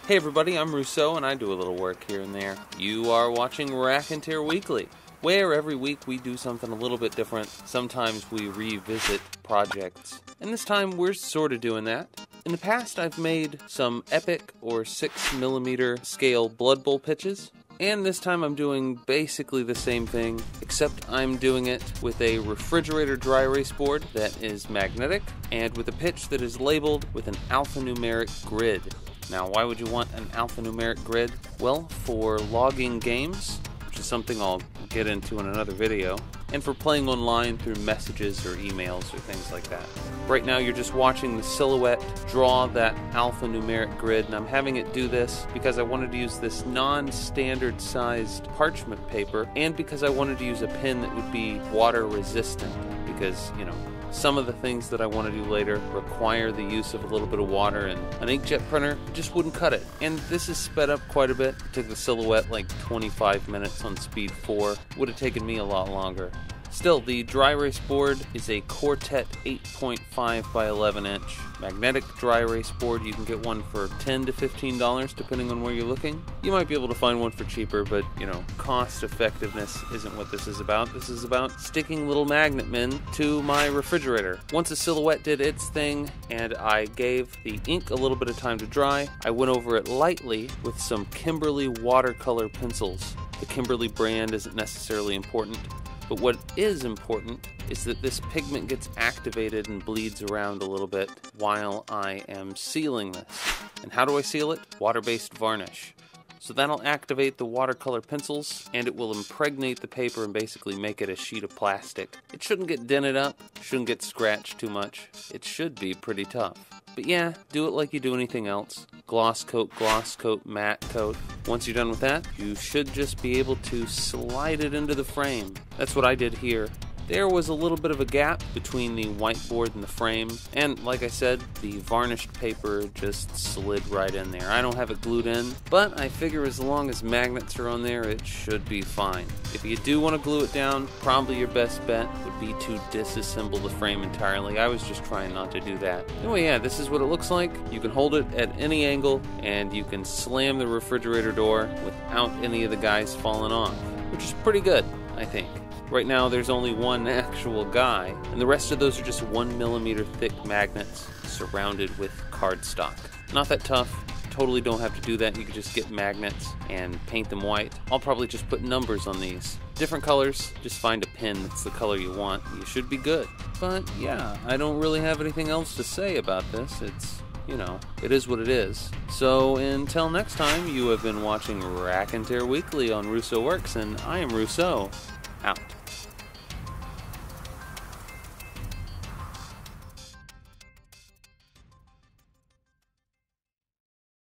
Hey everybody, I'm Rousseau and I do a little work here and there. You are watching Raconteur Weekly, where every week we do something a little bit different. Sometimes we revisit projects, and this time we're sort of doing that. In the past I've made some epic or 6mm scale Blood Bowl pitches, and this time I'm doing basically the same thing, except I'm doing it with a refrigerator dry erase board that is magnetic, and with a pitch that is labeled with an alphanumeric grid. Now, why would you want an alphanumeric grid? Well, for logging games, which is something I'll get into in another video, and for playing online through messages or emails or things like that. Right now you're just watching the silhouette draw that alphanumeric grid, and I'm having it do this because I wanted to use this non-standard sized parchment paper, and because I wanted to use a pen that would be water resistant, because, you know, some of the things that I want to do later require the use of a little bit of water, and an inkjet printer just wouldn't cut it. And this is sped up quite a bit. It took the silhouette like 25 minutes on speed 4. Would have taken me a lot longer. Still, the dry erase board is a Quartet 8.5 by 11 inch magnetic dry erase board. You can get one for $10 to $15 depending on where you're looking. You might be able to find one for cheaper, but you know, cost effectiveness isn't what this is about. This is about sticking little magnet men to my refrigerator. Once the silhouette did its thing and I gave the ink a little bit of time to dry, I went over it lightly with some Kimberly watercolor pencils. The Kimberly brand isn't necessarily important, but what is important is that this pigment gets activated and bleeds around a little bit while I am sealing this. And how do I seal it? Water-based varnish. So that'll activate the watercolor pencils, and it will impregnate the paper and basically make it a sheet of plastic. It shouldn't get dented up, shouldn't get scratched too much. It should be pretty tough. But yeah, do it like you do anything else. Gloss coat, matte coat. Once you're done with that, you should just be able to slide it into the frame. That's what I did here. There was a little bit of a gap between the whiteboard and the frame, and like I said, the varnished paper just slid right in there. I don't have it glued in, but I figure as long as magnets are on there, it should be fine. If you do want to glue it down, probably your best bet would be to disassemble the frame entirely. I was just trying not to do that. Anyway, yeah, this is what it looks like. You can hold it at any angle, and you can slam the refrigerator door without any of the guys falling off, which is pretty good, I think. Right now there's only one actual guy, and the rest of those are just 1mm thick magnets surrounded with cardstock. Not that tough, totally don't have to do that. You can just get magnets and paint them white. I'll probably just put numbers on these. Different colors, just find a pen that's the color you want. You should be good. But yeah, I don't really have anything else to say about this. It's, you know, it is what it is. So until next time, you have been watching Raconteur Weekly on Rousseau Works, and I am Rousseau. Out.